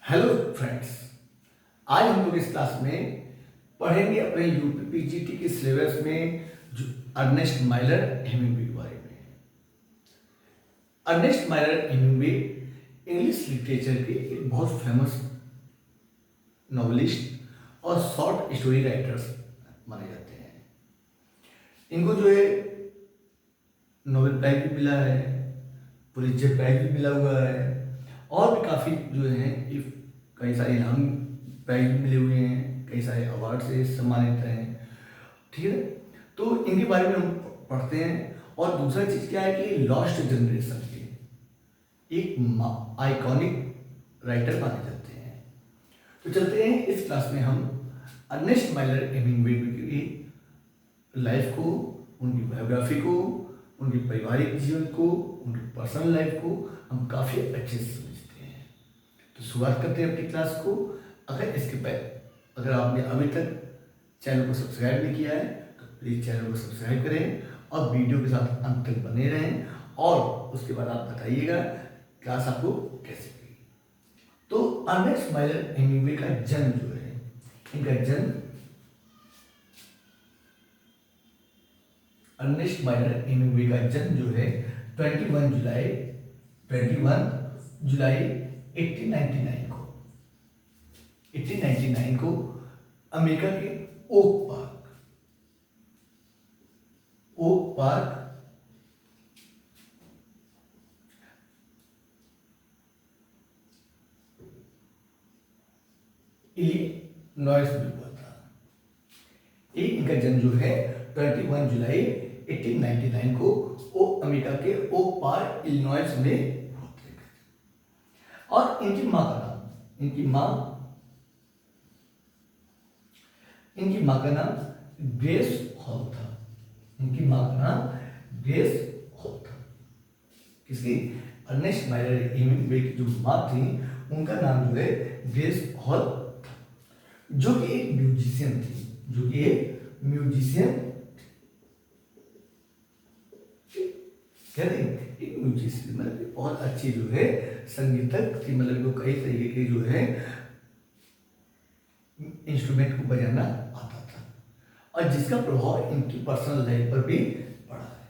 Hello friends. आज हम लोग इस क्लास में पढ़ेंगे अपने यूपीपीजीटी के सिलेबस में जो अर्नेस्ट माइलर हेमिंग्वे के बारे में। Ernest Miller Hemingway English literature के एक बहुत फेमस नॉवलिस्ट और शॉर्ट स्टोरी राइटर्स माने जाते हैं। इनको जो है नोबेल प्राइज भी मिला है, पुलित्जर प्राइज भी मिला हुआ है और भी काफ़ी जो है कई सारे इनाम प्राइज भी मिले हुए हैं, कई सारे अवार्ड से सम्मानित हैं। ठीक है, तो इनके बारे में हम पढ़ते हैं। और दूसरा चीज़ क्या है कि लॉस्ट जनरेशन के एक आइकॉनिक राइटर माने जाते हैं। तो चलते हैं इस क्लास में हम अर्नेस्ट माइलर हेमिंग्वे की लाइफ को, उनकी बायोग्राफी को, उनके पारिवारिक जीवन को, उनकी पर्सनल लाइफ को हम काफ़ी अच्छे से समझते हैं। तो शुरुआत करते हैं अपनी क्लास को। अगर आपने अभी तक चैनल को सब्सक्राइब नहीं किया है तो प्लीज़ चैनल को सब्सक्राइब करें और वीडियो के साथ अंत तक बने रहें और उसके बाद आप बताइएगा क्लास आपको कैसे लगी। तो अर्नेस्ट माइलर हेमिंग्वे का जन्म जो है, इनका जन्म अर्नेस्ट माइलर हेमिंग्वे का जन्म जो है 21 जुलाई 1899 को अमेरिका के ओक पार्क इलिनॉइस में हुआ था। इनका जन्म जो है 21 जुलाई 1899 को अमेरिका के ओक पार्क इलिनॉइस में होते हैं। और इनकी माँ का नाम, इनकी माँ का नाम ग्रेस हॉल था। इनकी माँ का नाम ग्रेस हॉल था। किसकी? अर्नेस्ट माइलर हेमिंग्वे की जो माँ थी उनका नाम जो है ग्रेस हॉल था, जो कि एक म्यूजिशियन थी। एक म्यूजिशियन मतलब बहुत अच्छी जो है संगीतक थी। मतलब वो कई तरीके के जो है इंस्ट्रूमेंट को बजाना आता था और जिसका प्रभाव इनकी पर्सनल लाइफ पर भी पड़ा है।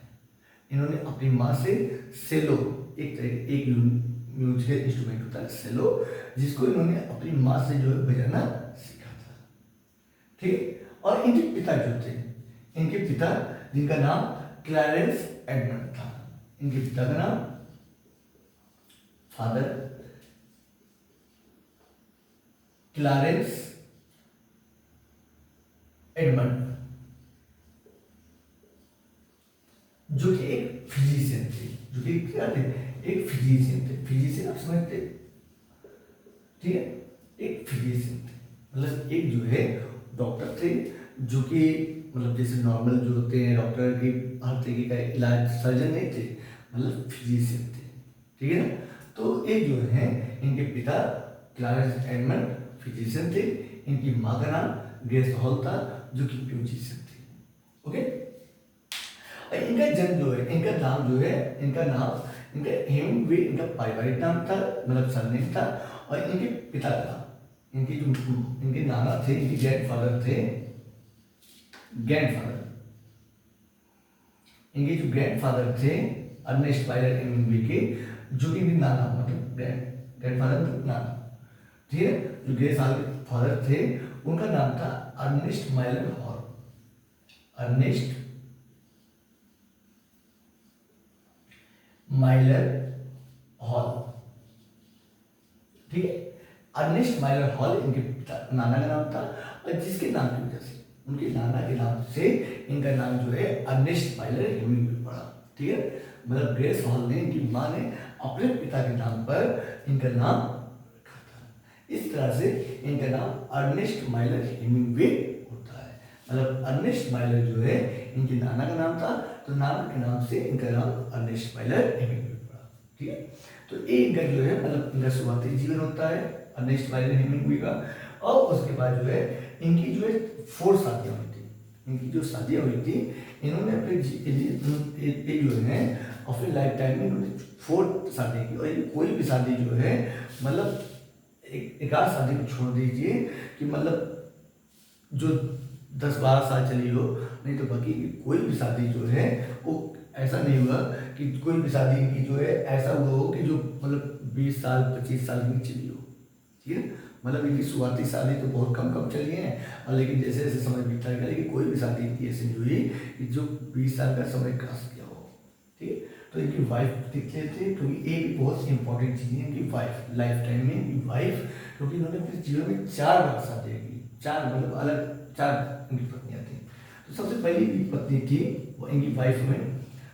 इन्होंने अपनी माँ से सेलो, एक म्यूजिकल इंस्ट्रूमेंट होता है सेलो, जिसको इन्होंने अपनी माँ से जो है बजाना सीखा था। ठीक। और इनके पिता जो थे, जिनका नाम क्लैरेंस एडमंड था। इनके पिता का नाम फादर क्लैरेंस एडमंड, जो कि एक फिजिशियन थे। फिजिशियन आप समझते? ठीक है, एक फिजिशियन थे मतलब एक जो है डॉक्टर थे, जो कि मतलब जैसे नॉर्मल जो होते हैं डॉक्टर की हर तरीके का इलाज, सर्जन नहीं थे, मतलब फिजिशियन थे। ठीक है ना। तो एक जो है इनके पिता क्लैरेंस एडमंड फिजिशियन थे। इनकी माँ का नाम ग्रेस हॉल था, जो कि म्यूजिशियन थी। ओके। इनका जन्म जो है, इनका हेमिंग्वे इनका पारिवारिक नाम था, मतलब सरनेम था। और इनके पिता का, इनके नाना थे, इनके ग्रैंडफादर थे अर्नेस्ट माइलर हेमिंग्वे के, जो कि नाना मतलब ग्रैंडफादर नाना। ठीक है। जो ग्रेस हॉल के फादर थे उनका नाम था अर्नेस्ट माइलर हॉल। ठीक है। अर्नेस्ट माइलर हॉल इनके नाना का नाम था और जिसके नाम की वजह से, उनके नाना के नाम से इनका नाम जो है अर्नेस्ट माइलर हेमिंग्वे पड़ा। ठीक है। मतलब ग्रेस हॉल ने, इनकी माँ ने अपने पिता के नाम पर इनका नाम रखा था। इस तरह से इनका नाम अर्नेस्ट माइलर हेमिंग्वे होता है। मतलब अर्नेस्ट माइलर जो है इनके नाना का नाम था, तो नाना के नाम से इनका नाम अर्नेस्ट माइलर हेमिंग्वे पड़ा। ठीक है। तो ये इनका जो है मतलब इनका शुरुआती जीवन होता है अर्नेस्ट माइलर हेमिंग्वे का। और उसके बाद जो है इनकी जो है 4 शादियाँ हुई थी। इनकी जो शादियाँ हुई थी, इन्होंने अपने जो है अपने लाइफ टाइम में इन्होंने 4 शादी की। और कोई भी शादी जो है मतलब एक आध शादी को छोड़ दीजिए कि मतलब जो 10-12 साल चली हो, नहीं तो बाकी कोई भी शादी जो है वो ऐसा नहीं हुआ कि कोई भी शादी की जो है ऐसा हुआ हो कि जो मतलब 20 साल 25 साल की चली हो। ठीक है, मतलब इनकी शुरुआती शादी तो बहुत कम कम चली है, और लेकिन जैसे जैसे समय बीतता गया लेकिन कोई भी शादी इनकी ऐसी नहीं हुई कि जो 20 साल का समय क्रॉस किया हो। ठीक है, तो इनकी वाइफ देख लेते हैं, क्योंकि एक बहुत इंपॉर्टेंट चीज़ है इनकी वाइफ, लाइफ टाइम में इनकी वाइफ, क्योंकि इन्होंने अपने जीवन में 4 बार शादी की, 4 मतलब अलग 4 इनकी पत्नियाँ थी। तो सबसे पहली इनकी पत्नी थी वो इनकी वाइफ में,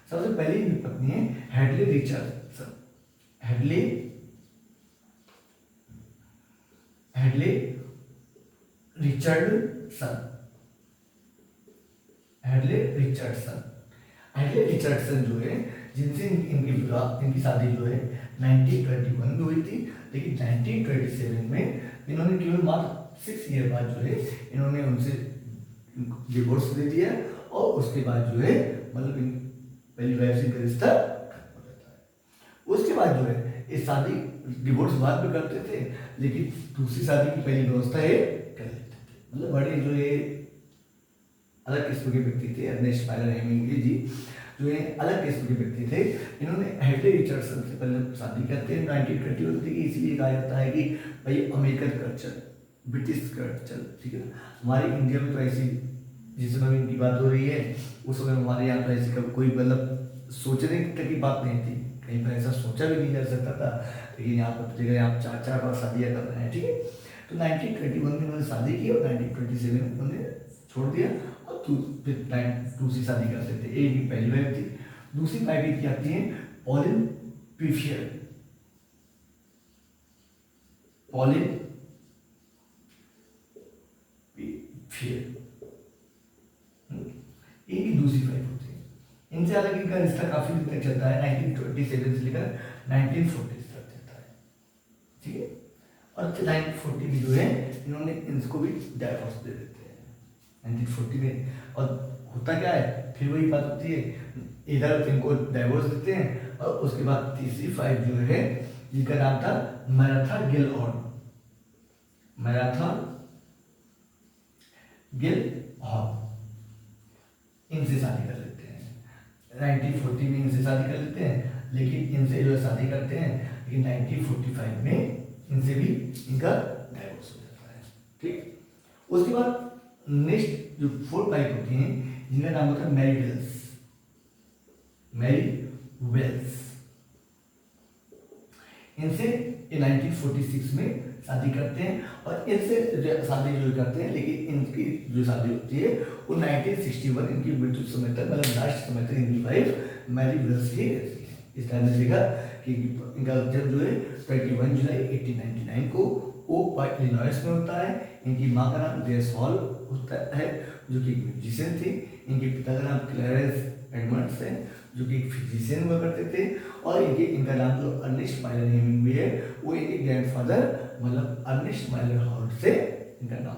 सबसे पहली इनकी पत्नी है Hadlee Richardson. Hadlee Richardson. Hadlee Richardson जो है, जिनसे इनकी शादी जो है 1921 में हुई थी, लेकिन 1927 में इन्होंने केवल मात्र 6 ईयर बाद जो है इन्होंने उनसे डिवोर्स दे दिया, और उसके बाद जो है मतलब पहली वाइफ से रिश्ता खत्म हो जाता है। उसके बाद जो है इस शादी डिवोर्स बाद में करते थे, लेकिन दूसरी शादी की पहली व्यवस्था है कर लेते थे। मतलब बड़े जो है अलग किस्म के व्यक्ति थे अर्नेस्ट माइलर हेमिंग्वे जी, जो है अलग किस्म के व्यक्ति थे। इन्होंने हेडले रिचर्डसन से पहले शादी करते हैं 1921 थी, इसलिए कहा जाता है कि भाई अमेरिकन कल्चर, ब्रिटिश कल्चर। ठीक है, हमारे इंडिया में तो ऐसी, जिस समय इनकी बात हो रही है उस समय हमारे यहाँ तो ऐसी कभी कोई मतलब सोचने तक की बात नहीं थी, कहीं पर ऐसा सोचा भी नहीं जा सकता था, लेकिन यहाँ पर देखा यहाँ 4 बार शादियाँ कर रहे हैं। ठीक है, तो 1921 में उन्होंने शादी की और 1927 में उन्होंने छोड़ दिया, और फिर दूसरी शादी करते थे। एक की पहली वाइफ थी, दूसरी वाइफ की आती है पॉलिन पीफियर। पॉलिन पीफियर इनकी दूसरी वाइफ होती है। इनसे अलग इनका रिश्ता काफी दिन तक चलता है, 1927 से लेकर 1940 तक चलता है। ठीक है, और 1940 में जो है इन्होंने इनको भी डाइवोर्स दे देते हैं 1940 में। और होता क्या है, फिर वही बात होती है, इधर इनको डाइवोर्स देते हैं, और उसके बाद तीसरी वाइफ जो है जिनका नाम था मैराथा गिलहॉर्न। मैराथा गिलहॉर्न, इनसे शादी कर लेते हैं 1940 में, इनसे शादी कर लेते हैं, लेकिन इनसे जो शादी करते हैं, लेकिन 1945 में इनसे भी इनका डाइवोर्स हो जाता है। ठीक, उसके बाद नेक्स्ट जो 4 वाइफ होती हैं जिनका नाम होता है मैरी वेल्स। मैरी वेल्स, इनसे 1946 में शादी करते हैं, और इनसे शादी जो करते हैं, लेकिन इनकी जो शादी होती है वो 1961 इनकी मृत्यु समय तक, मतलब लास्ट समय तक इनकी वाइफ मैरी वेल्स ही रहती है। इस टाइम में देखा कि इनका जन्म जो है 21 जुलाई 1899 को ओक पॉइंट इलिनॉइस में होता है। इनकी माँ का नाम ग्रेस हॉल होता है, जो कि एक म्यूजिशियन थी। इनके पिता का नाम क्लैरेंस एडमंड्स है, जो कि एक फिजिशियन हुआ करते थे। और इनका नाम जो अर्नेस्ट माइलर हेमिंग्वे है, वो इनके ग्रैंडफादर मतलब अर्नेस्ट माइलर हॉल से इनका नाम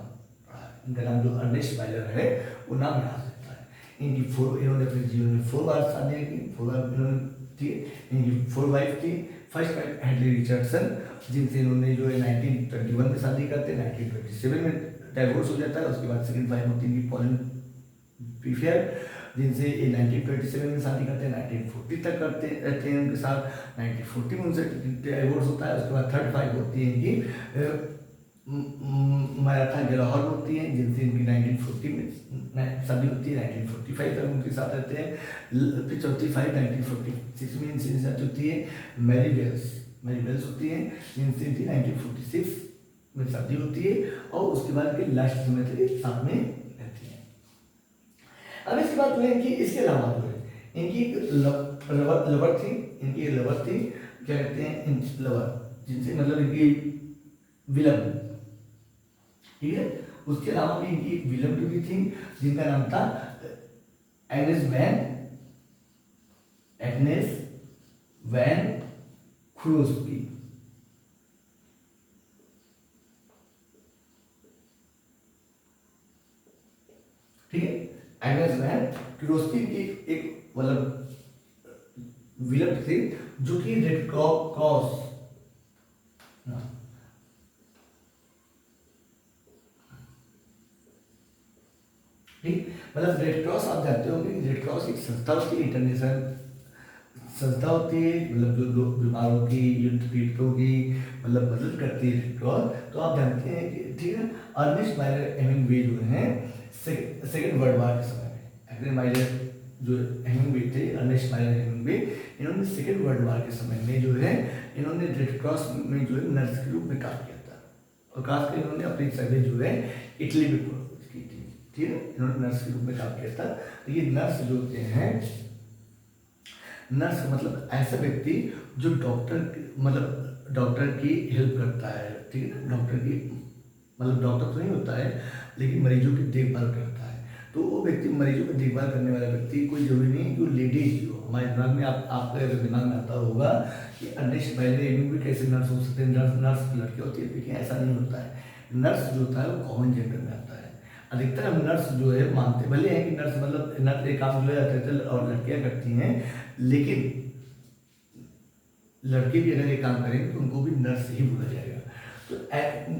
रहा है। इनका नाम जो अर्नेस्ट माइलर है वो नाम यहाँ से आता है। इन्होंने अपने जीवन में 4 बार शादियाँ की, 4 बार इन्होंने थी। इनकी 4 वाइफ थी। फर्स्ट वाइफ हेडले रिचर्डसन, जिनसे इन्होंने जो है 1921 में शादी करते हैं, 1927 में डाइवोर्स हो जाता है। उसके बाद सेकंड वाइफ होती है इनकी पॉलिन पीफियर, जिनसे ये 1927 में शादी करते हैं, 1940 तक करते रहते हैं उनके साथ। 1940 में उनसे डाइवोर्स होता है। उसके बाद थर्ड वाइफ होती है इनकी मैराथा गिलहॉर्न होती है, जिनसे इनकी 1940 में शादी होती है। 1945 तक उनके साथ रहते हैं। फिर चौथी वाइफ 1946 में इनसे शादी होती है मैरी वेल्स होती है, जिनसे इनकी 1946 में शादी होती है, और उसके बाद इनके लास्ट समय तक साथ में रहती हैं। अब इसके बाद जो है इनकी, इसके अलावा जो है इनकी लवर थी, इनकी लवर थी, क्या कहते हैं लवर, जिनसे मतलब इनकी विलम, ठीक है। उसके अलावा भी इनकी विलम भी थी, जिनका नाम था एग्नेस वैन क्रोस्बी। ठीक है, एग्नेस वैन क्रोस्बी की एक मतलब विलम थी, जो कि रेड क्रॉस मतलब रेड क्रॉस आप जानते होंगे कि रेड क्रॉस एक संस्था होती है, इंटरनेशनल संस्था होती है, मतलब जो लोग बीमारों की, युद्ध पीड़ितों की मतलब मदद करती है रेड क्रॉस। तो आप जानते हैं कि ठीक है, अर्नेस्ट माइलर हेमिंग्वे जो हैं सेकेंड वर्ल्ड वार के समय में, अर्नेस्ट माइलर जो हेमिंग्वे थे, अर्नेस्ट माइलर हेमिंग्वे, इन्होंने सेकेंड वर्ल्ड वार के समय में जो है इन्होंने रेड क्रॉस में जो है नर्स के रूप में काम किया था, और खासकर इन्होंने अपनी सर्विस जो है इटली में की थी। ठीक है, इन्होंने नर्स के रूप में काम किया था। तो ये नर्स जो होते हैं, नर्स मतलब ऐसा व्यक्ति जो डॉक्टर की हेल्प करता है। ठीक है, डॉक्टर की मतलब डॉक्टर तो नहीं होता है लेकिन मरीजों की देखभाल करता है। तो वो व्यक्ति, मरीजों की देखभाल करने वाला व्यक्ति कोई जरूरी नहीं है कि वो लेडीज ही हो। हमारे दिमाग में आपका दिमाग में आता होगा कि अर्नेस्ट माइलर भी कैसे नर्स हो सकते हैं, नर्स लड़के होती है, लेकिन ऐसा नहीं होता है। नर्स जो होता है वो कॉमन जेंडर में आता है। अधिकतर हम नर्स जो है मानते भले हैं कि नर्स मतलब नर्स एक काम जो है और लड़कियां करती हैं, लेकिन लड़के भी अगर ये काम करेंगे तो उनको भी नर्स ही बोला जाएगा। तो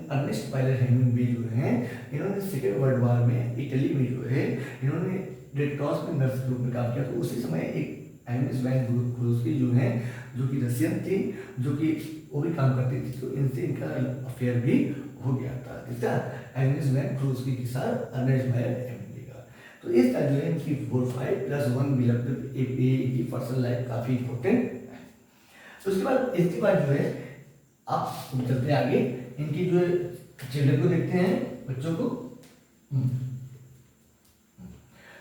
अर्नेस्ट माइलर हेमिंग्वे जो हैं, इन्होंने सेकेंड वर्ल्ड वार में इटली में जो है इन्होंने रेड क्रॉस में नर्स के रूप में काम किया। तो उसी समय एक एग्नेस वैन क्रूस्की जो हैं, जो कि रशियन थी, जो कि वो भी काम करती थी, तो इनसे इनका अफेयर भी हो गया था। किसका? एग्नेस वैन क्रूस्की के साथ अर्नेस्ट माइलर हेमिंग्वे का। तो इस तरह जो है इनकी 4-5+1 बिल्कुल इनकी पर्सनल लाइफ काफ़ी इंपॉर्टेंट है। तो उसके बाद जो है आप चलते हैं आगे, इनकी जो है चिल्ड्रन को देखते हैं, बच्चों को।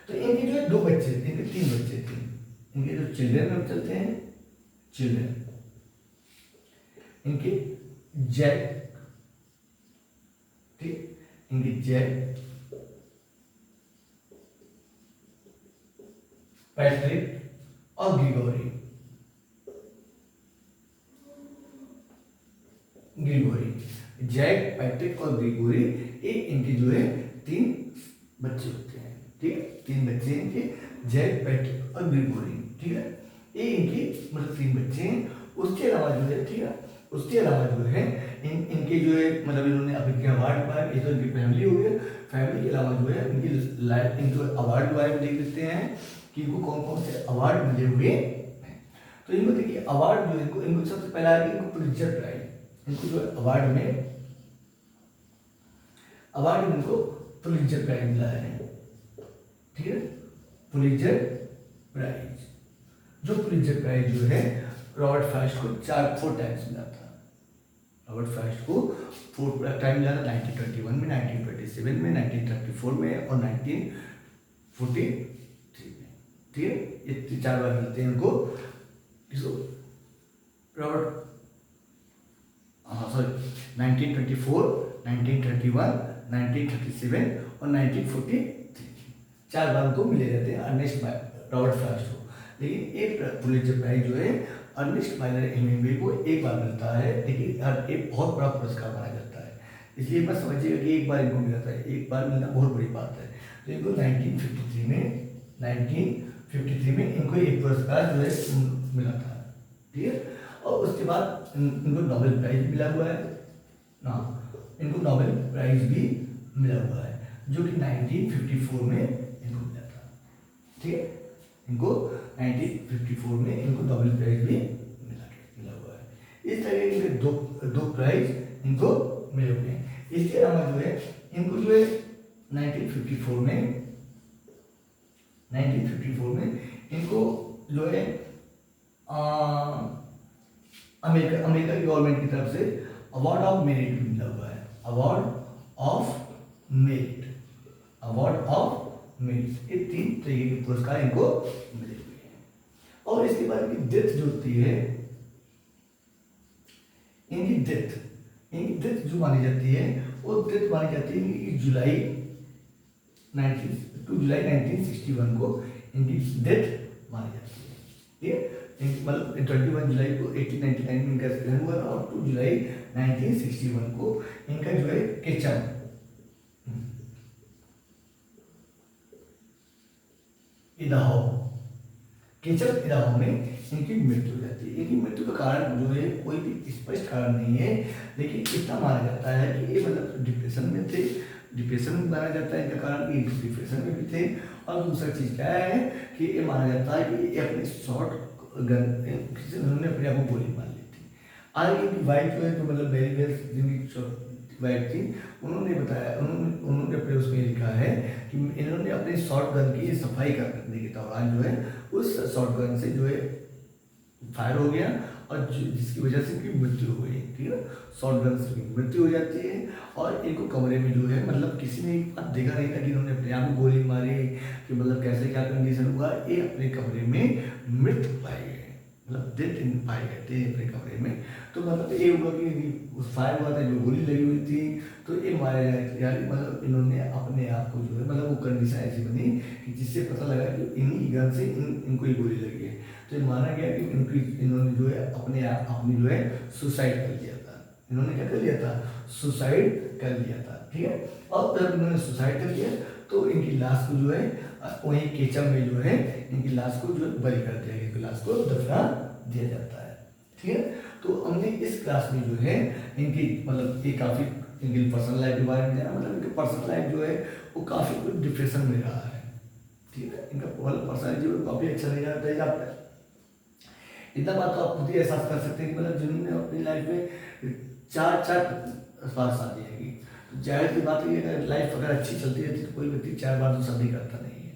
तो इनके जो है 2 बच्चे थे, इनके 3 बच्चे थे। इनके जो चिल्ड्रन में चलते हैं, चिल्ड्रन इनके जैक, ठीक, इनके जैक, पैट्रिक और ग्रिगोरी। जैक, पैट्रिक और ग्रिगोरी, ये इनके जो है 3 बच्चे होते हैं। ठीक है, 3 बच्चे हैं इनके, जैक, पैट्रिक और ग्रिगोरी। ठीक है, ये इनके मतलब 3 बच्चे हैं। उसके अलावा जो है, ठीक है, उसके अलावा जो है इनके जो है मतलब इन्होंने अपने अवार्ड पाए। ये तो इनकी फैमिली हो गई। फैमिली के अलावा जो है इनकी लाइफ, इनको अवार्ड के बारे में देख लेते हैं कि इनको कौन कौन से अवार्ड मिले हुए हैं। तो इनको देखिए अवार्ड जो इनको सबसे पहला है इनको पुलित्जर प्राइज। इनको जो अवार्ड में इनको पुलित्जर प्राइज मिला है। ठीक है, पुलित्जर प्राइज, जो पुलित्जर प्राइज जो है रॉबर्ट फ्रॉस्ट को 4 टाइम्स मिला था। रॉबर्ट फ्रॉस्ट को 4 टाइम मिला था, 1921 में, 1927 में, 1934 में और 1943 में। ठीक है, ये 4 बार मिलते हैं उनको। रॉबर्ट 1924, 1931, 1937 और 1943 4 बार उनको मिले रहते हैं अर्नेस्ट रॉबर्ट फ्रॉस्ट को। लेकिन एक पुलित्जर प्राइज जो है अर्नेस्ट माइलर हेमिंग्वे को एक बार मिलता है, लेकिन हर एक बहुत बड़ा पुरस्कार माना जाता है। इसलिए बस समझिएगा कि एक बार इनको मिला था, एक बार मिलना बहुत बड़ी बात है। तो इनको 1953 में इनको एक पुरस्कार जो है मिला था। ठीक है, और उसके बाद इनको नोबेल प्राइज मिला हुआ है ना, इनको नोबेल प्राइज भी मिला हुआ है जो कि 1954 में इनको मिला था। ठीक है, इनको 1954 में इनको नोबेल प्राइज भी मिला हुआ है। इस तरह के दो प्राइज इनको मिले हुए हैं। इसके अलावा जो है इनको जो है 1954 में इनको जो है अमेरिका की गवर्नमेंट की तरफ से अवार्ड ऑफ मेरिट मिला हुआ है। अवार्ड ऑफ मेरिट, ये 3 तरीके के पुरस्कार इनको मिले हुए हैं। और इसके बाद इनकी डेथ जो होती है, इनकी डेथ जो मानी जाती है वो डेथ मानी जाती है कि जुलाई 1961 को इनकी डेथ मानी जाती है। ठीक है, मतलब 21 जुलाई को 1899 में इनका एक्सीडेंट हुआ और 2 जुलाई 1961 को इनका जो है केचप इदाहो में इनकी मृत्यु हो जाती है। इनकी मृत्यु का कारण जो है कोई भी स्पष्ट कारण नहीं है, लेकिन इतना माना जाता है कि ये मतलब डिप्रेशन में थे। डिप्रेशन में माना जाता है इनका कारण कि डिप्रेशन में भी थे और दूसरा चीज़ क्या है कि ये माना जाता है कि ये अपनी शॉर्ट गन किसी उन्होंने अपने आप को गोली मार ली थी। आगे की वाइफ जो है, जो मतलब मेरी बेस जिनकी वाइफ थी, उन्होंने बताया, उन्होंने अपने उसमें लिखा है कि इन्होंने अपनी शॉर्ट गन की सफाई करने के दौरान जो है उस शॉर्ट गन से जो है फायर हो गया और जिसकी वजह से इनकी मृत्यु हो गई। ठीक है, शॉर्ट गन से मृत्यु हो जाती है। और इनको कमरे में जो है मतलब किसी ने एक बात देखा नहीं था कि इन्होंने अपने आप को गोली मारी कि मतलब कैसे क्या कंडीशन हुआ, ये अपने कमरे में मृत पाए गए, मतलब डेथ इन पाए गए थे अपने कमरे में। तो मतलब ये हुआ कि उस फायर हुआ था, जो गोली लगी हुई थी, तो ये मारे गए यार, मतलब इन्होंने अपने आप को जो है मतलब वो कंडीशन ऐसी बनी कि जिससे पता लगा कि इन्हीं गन से इनको ही गोली लगी है। तो ये माना गया कि इन्होंने जो है अपनी जो है सुसाइड कर लिया था। इन्होंने क्या कर लिया था? सुसाइड कर लिया था। ठीक है, और जब इन्होंने सुसाइड कर लिया तो इनकी लाश को जो है वहीं केचम में जो है इनकी लाश को जो है बलि कर दिया गया, लाश को दफना दिया जाता है। ठीक है, तो हमने इस क्लास में जो है इनकी मतलब ये काफ़ी इनकी पर्सनल लाइफ के बारे में जाना, मतलब इनकी पर्सनल लाइफ जो है वो काफ़ी कुछ डिप्रेशन में रहा है। ठीक है, इनका पर्सनल जीवन काफ़ी अच्छा नहीं जाता है। इतना बात तो आप खुद ही एहसास कर सकते हैं कि मतलब जिन्होंने अपनी लाइफ में चार बार शादी है, तो जाहिर सी बात है अगर लाइफ अगर अच्छी चलती रहती तो कोई व्यक्ति 4 बार तो शादी करता नहीं है।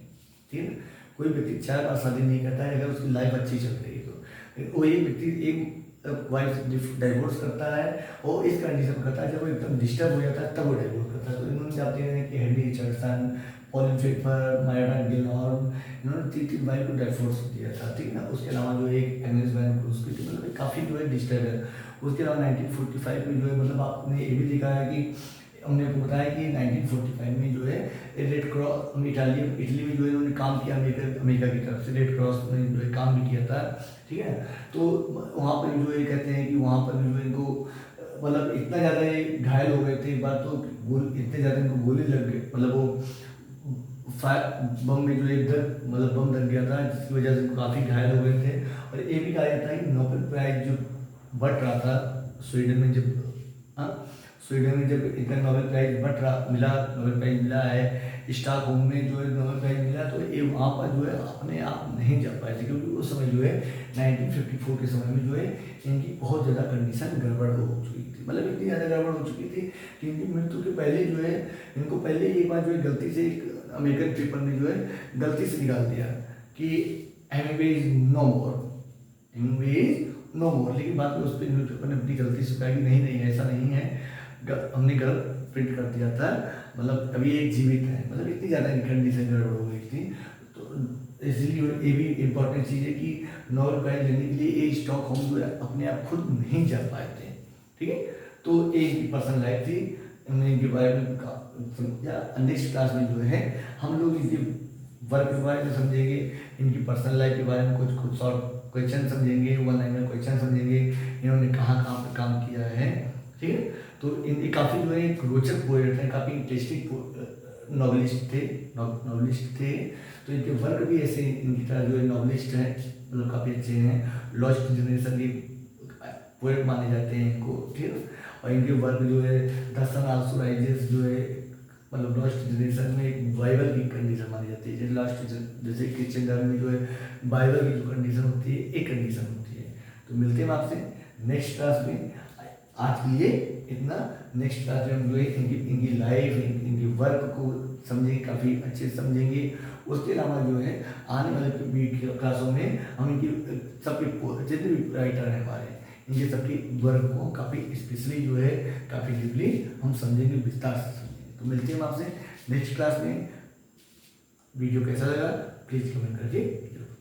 ठीक है, कोई व्यक्ति 4 बार शादी नहीं करता है अगर उसकी लाइफ अच्छी चल रही है। तो वही व्यक्ति एक वाइफ डाइवोर्स करता है और इस कंडीशन में करता है जब वो एकदम डिस्टर्ब हो जाता है तब वो डाइवोर्स करता है। तो इन्होंने जाते हैं कि Henry Richardson, Pauline Pfeiffer, Martha गिलनॉर्म, इन्होंने 3 वाइफ को डाइवोर्स दिया था। ठीक है ना, उसके अलावा जो एक एग्नेस वैन क्रूज की थी, मतलब काफ़ी जो है डिस्टर्ब है। उसके अलावा 1945 में जो है मतलब आपने ये भी देखा है कि हमने आपको बताया कि 1945 में जो है रेड क्रॉस इटली में जो है इन्होंने काम किया, अमेरिका की तरफ से रेड क्रॉस ने जो है काम भी किया था। ठीक है, तो वहाँ पर जो ये कहते हैं कि वहाँ पर जो इनको मतलब इतना ज़्यादा ये घायल हो गए थे एक बार, तो इतने ज़्यादा इनको गोली लग गई, मतलब वो फायर बम में जो एक मतलब बम लग गया था जिसकी वजह से काफ़ी घायल हो गए थे। और ये भी कहा जाता है कि नोबेल प्राइज जो बट रहा था स्वीडन में, जब स्वीडन में जब इनका नोबेल प्राइज नोबेल प्राइज मिला है, स्टॉकहोम में जो है नोबेल प्राइज मिला, तो ये वहाँ पर जो है अपने आप नहीं जा पाए थे क्योंकि उस समय जो है 1954 के समय में जो है इनकी बहुत ज़्यादा कंडीशन गड़बड़ हो चुकी थी, मतलब इतनी ज़्यादा गड़बड़ हो चुकी थी कि इनकी मृत्यु के पहले जो है इनको पहले एक बार जो है गलती से एक अमेरिकन पेपर ने जो है गलती से निकाल दिया कि Hemingway is no more, Hemingway is no more, लेकिन बाद में उस पर न्यूज़ पेपर ने अपनी गलती से कहा कि नहीं ऐसा नहीं है, हमने गलत प्रिंट कर दिया था, मतलब अभी एक जीवित है, मतलब इतनी ज़्यादा कंडीशन गड़बड़ हो गई थी। तो इसलिए ये भी इम्पोर्टेंट चीज़ है कि नोबेल प्राइज लेने के लिए ये स्टॉकहोम जो है अपने आप खुद नहीं जा पाए थे। ठीक है, तो एक पर्सनल लाइफ थी, हमने इनके बारे में समझा। नेक्स्ट क्लास में जो है हम लोग इनके वर्क के बारे में समझेंगे, इनकी पर्सनल लाइफ के बारे में कुछ शॉर्ट क्वेश्चन समझेंगे, 1 लाइनर क्वेश्चन समझेंगे, इन्होंने कहाँ कहाँ पर काम किया है। ठीक है, तो इनके काफ़ी जो है एक रोचक पोएट हैं, काफ़ी इंटरेस्टिंग नॉवलिस्ट थे। तो इनके वर्क भी ऐसे इनकी तरह जो है नॉवलिस्ट हैं, मतलब काफ़ी अच्छे हैं। लॉस्ट जनरेशन के पोएट माने जाते हैं इनको। ठीक है, और इनके वर्क जो है द सन आल्सो राइजेस जो है मतलब लॉस्ट जनरेशन में एक बाइबल की कंडीशन मानी जाती है। जैसे क्रिश्चियन धर्म में जो है बाइबल की जो कंडीशन होती है एक कंडीशन होती है। तो मिलते हैं आपसे नेक्स्ट क्लास में। आज के लिए इतना, नेक्स्ट क्लास में हम जो है इनकी लाइफ इनकी वर्क को समझेंगे, काफ़ी अच्छे से समझेंगे। उसके अलावा जो है आने वाले क्लासों में हम इनकी सबके जितने भी राइटर हैं हमारे, इनके सबकी वर्क को काफ़ी स्पेशली जो है काफ़ी डीपली हम समझेंगे, विस्तार से समझेंगे। तो मिलते हैं हम आपसे नेक्स्ट क्लास में। वीडियो कैसा लगा प्लीज़ कमेंट करके जरूर।